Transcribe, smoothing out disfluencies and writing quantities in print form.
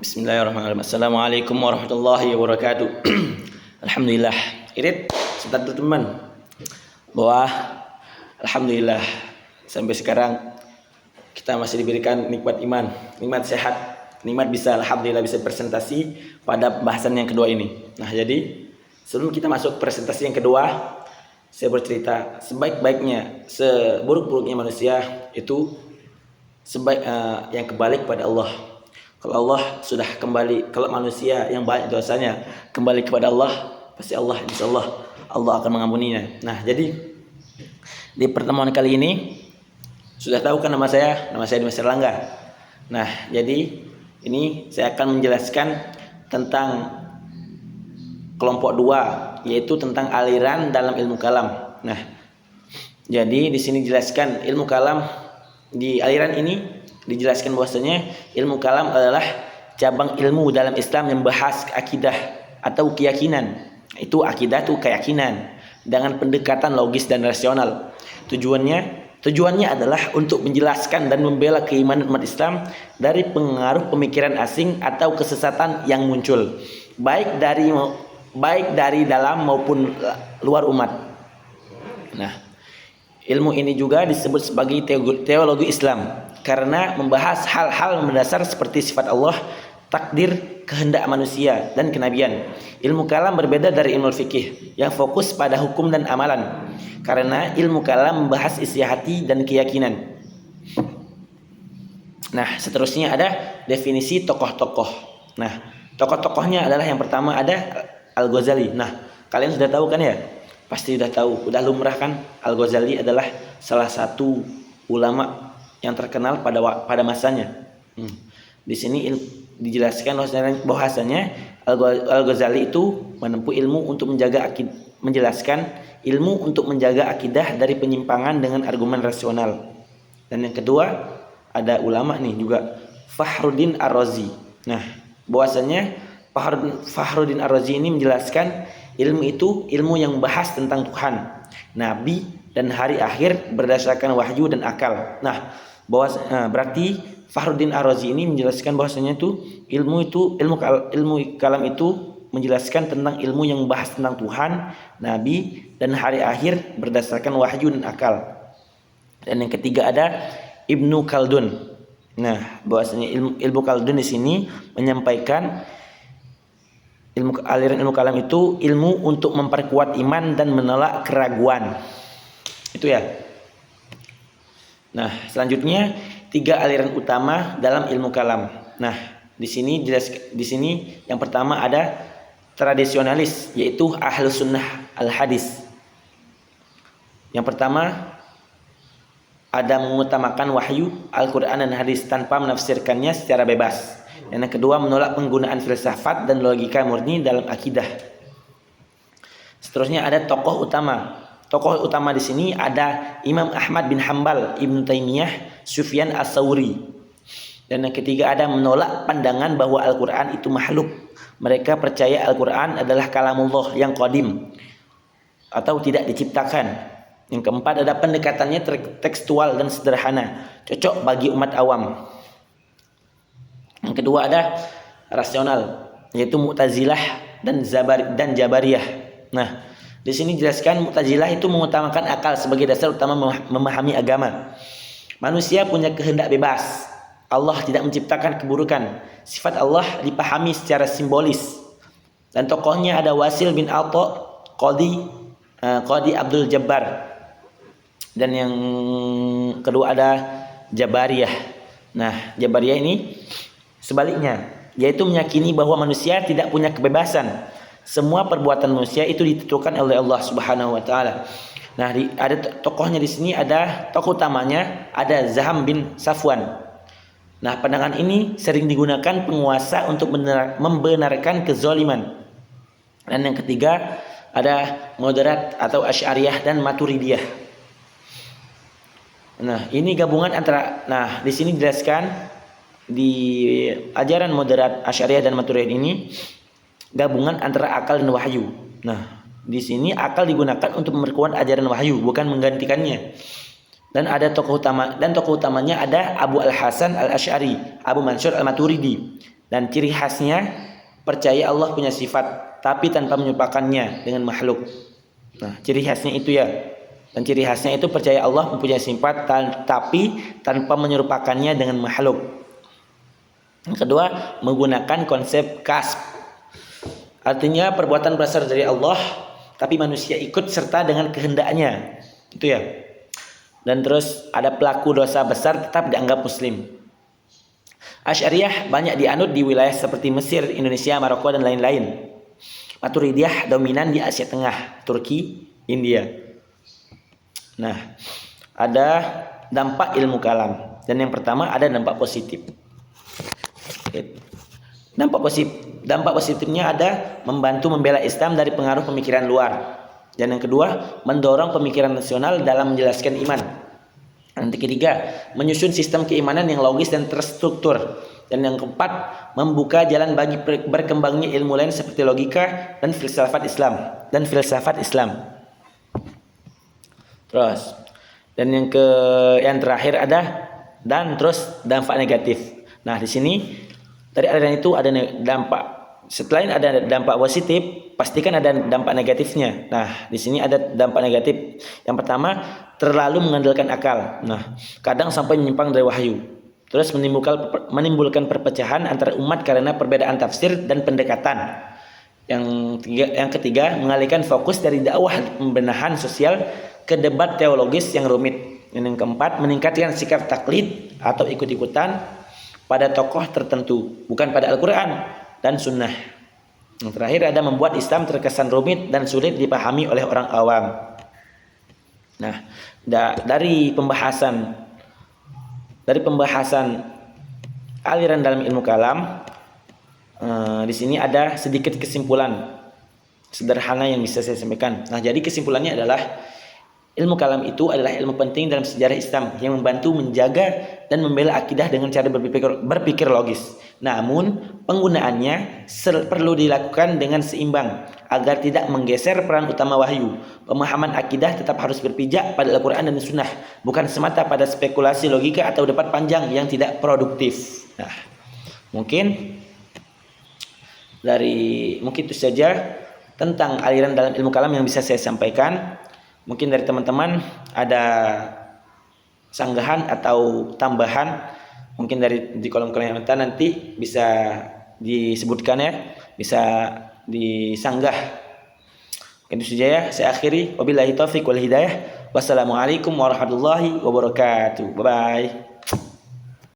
Bismillahirrahmanirrahim. Assalamualaikum warahmatullahi wabarakatuh. Alhamdulillah. Irit, sebentar teman. Bahwa alhamdulillah sampai sekarang kita masih diberikan nikmat iman, nikmat sehat, nikmat bisa alhamdulillah bisa presentasi pada bahasan yang kedua ini. Nah, jadi sebelum kita masuk presentasi yang kedua, saya bercerita sebaik-baiknya, seburuk-buruknya manusia itu yang kembali kepada Allah. Kalau Allah sudah kembali, kalau manusia yang banyak dosanya kembali kepada Allah, pasti Allah, insyaallah Allah akan mengampuninya. Nah, jadi di pertemuan kali ini sudah tahu kan nama saya Dimas Erlangga. Nah, jadi ini saya akan menjelaskan tentang kelompok 2, yaitu tentang aliran dalam ilmu kalam. Nah, jadi di sini dijelaskan ilmu kalam, di aliran ini dijelaskan bahwasanya ilmu kalam adalah cabang ilmu dalam Islam yang membahas akidah atau keyakinan. Itu akidah itu keyakinan dengan pendekatan logis dan rasional. Tujuannya adalah untuk menjelaskan dan membela keimanan umat Islam dari pengaruh pemikiran asing atau kesesatan yang muncul, baik dari dalam maupun luar umat. Nah, ilmu ini juga disebut sebagai teologi Islam karena membahas hal-hal mendasar seperti sifat Allah, takdir, kehendak manusia, dan kenabian. Ilmu kalam berbeda dari ilmu fikih yang fokus pada hukum dan amalan, karena ilmu kalam membahas isi hati dan keyakinan. Nah, seterusnya ada definisi tokoh-tokoh. Nah, tokoh-tokohnya adalah yang pertama ada Al-Ghazali. Nah, kalian sudah tahu kan ya? Pasti sudah tahu, udah lumrah kan? Al-Ghazali adalah salah satu ulama yang terkenal pada masanya. Di sini dijelaskan bahwasanya Al-Ghazali itu menempuh ilmu untuk menjelaskan ilmu untuk menjaga akidah dari penyimpangan dengan argumen rasional. Dan yang kedua ada ulama nih juga, Fakhruddin Ar-Razi. Nah, bahwasanya Fakhruddin Ar-Razi ini menjelaskan ilmu itu ilmu yang membahas tentang Tuhan, Nabi, dan hari akhir berdasarkan wahyu dan akal. Nah, berarti Fakhruddin Ar-Razi ini menjelaskan bahwasanya ilmu kalam itu menjelaskan tentang ilmu yang membahas tentang Tuhan, Nabi, dan hari akhir berdasarkan wahyu dan akal. Dan yang ketiga ada Ibnu Khaldun. Nah, bahwasanya ilmu Khaldun di sini menyampaikan aliran ilmu kalam itu ilmu untuk memperkuat iman dan menolak keraguan. Itu ya. Nah, selanjutnya 3 aliran utama dalam ilmu kalam. Nah, di sini yang pertama ada tradisionalis, yaitu Ahlus Sunnah Al-Hadis. Yang pertama ada mengutamakan wahyu, Al-Quran dan hadis tanpa menafsirkannya secara bebas. Dan yang kedua menolak penggunaan filsafat dan logika murni dalam akidah. Seterusnya ada tokoh utama. Tokoh utama di sini ada Imam Ahmad bin Hanbal, Ibnu Taimiyah, Sufyan Ats-Tsauri. Dan yang ketiga ada menolak pandangan bahwa Al-Quran itu makhluk. Mereka percaya Al-Quran adalah kalamullah yang qadim atau tidak diciptakan. Yang keempat ada pendekatannya tekstual dan sederhana, cocok bagi umat awam. Yang kedua ada rasional, yaitu Mu'tazilah dan Jabariyah. Nah, di sini jelaskan Mu'tazilah itu mengutamakan akal sebagai dasar utama memahami agama. Manusia punya kehendak bebas. Allah tidak menciptakan keburukan. Sifat Allah dipahami secara simbolis. Dan tokohnya ada Wasil bin Atha, Qadi Abdul Jabbar. Dan yang kedua ada Jabariyah. Nah, Jabariyah ini sebaliknya, yaitu meyakini bahwa manusia tidak punya kebebasan. Semua perbuatan manusia itu ditentukan oleh Allah Subhanahu wa taala. Nah, ada tokohnya di sini, ada tokoh utamanya ada Zaham bin Safwan. Nah, pandangan ini sering digunakan penguasa untuk membenarkan kezaliman. Dan yang ketiga ada moderat atau Asy'ariyah dan Maturidiyah. Nah, ini gabungan antara, di sini dijelaskan di ajaran moderat Asy'ariyah dan Maturidiyah ini gabungan antara akal dan wahyu. Nah, di sini akal digunakan untuk memperkuat ajaran wahyu, bukan menggantikannya. Dan ada tokoh utamanya ada Abu Al-Hasan Al-Asy'ari, Abu Mansur Al-Maturidi. Dan ciri khasnya percaya Allah punya sifat tapi tanpa menyerupakannya dengan makhluk. Nah, ciri khasnya itu ya. Dan ciri khasnya itu percaya Allah mempunyai sifat tapi tanpa menyerupakannya dengan makhluk. Yang kedua, menggunakan konsep kasb. Artinya perbuatan berasal dari Allah tapi manusia ikut serta dengan kehendaknya. Itu ya. Dan terus ada pelaku dosa besar tetap dianggap muslim. Asy'ariyah banyak dianut di wilayah seperti Mesir, Indonesia, Maroko dan lain-lain. Maturidiyah dominan di Asia Tengah, Turki, India. Nah, ada dampak ilmu kalam. Dan yang pertama ada dampak positif. Dampak positifnya ada membantu membela Islam dari pengaruh pemikiran luar. Dan yang kedua, mendorong pemikiran nasional dalam menjelaskan iman. Nanti ketiga, menyusun sistem keimanan yang logis dan terstruktur. Dan yang keempat, membuka jalan bagi berkembangnya ilmu lain seperti logika dan filsafat Islam. Terus, dan yang terakhir ada terus dampak negatif. Nah, di sini dari aliran itu ada dampak. Selain ada dampak positif, pastikan ada dampak negatifnya. Nah, di sini ada dampak negatif. Yang pertama, terlalu mengandalkan akal. Nah, kadang sampai menyimpang dari wahyu. Terus menimbulkan perpecahan antara umat karena perbedaan tafsir dan pendekatan. Yang ketiga, mengalihkan fokus dari dakwah pembenahan sosial ke debat teologis yang rumit. Yang keempat, meningkatkan sikap taklid atau ikut-ikutan pada tokoh tertentu, bukan pada Al-Quran dan Sunnah. Yang terakhir ada membuat Islam terkesan rumit dan sulit dipahami oleh orang awam. Nah, dari pembahasan aliran dalam ilmu kalam, di sini ada sedikit kesimpulan sederhana yang bisa saya sampaikan. Nah, jadi kesimpulannya adalah ilmu kalam itu adalah ilmu penting dalam sejarah Islam yang membantu menjaga dan membela akidah dengan cara berpikir logis. Namun, penggunaannya perlu dilakukan dengan seimbang agar tidak menggeser peran utama wahyu. Pemahaman akidah tetap harus berpijak pada Al-Quran dan Sunnah, bukan semata pada spekulasi logika atau debat panjang yang tidak produktif. Nah, mungkin itu saja tentang aliran dalam ilmu kalam yang bisa saya sampaikan. Mungkin dari teman-teman ada sanggahan atau tambahan, mungkin di kolom komentar nanti bisa disebutkan ya, bisa disanggah. Itu saja ya, saya akhiri. Wabillahi taufiq wal hidayah. Wassalamualaikum warahmatullahi wabarakatuh. Bye bye.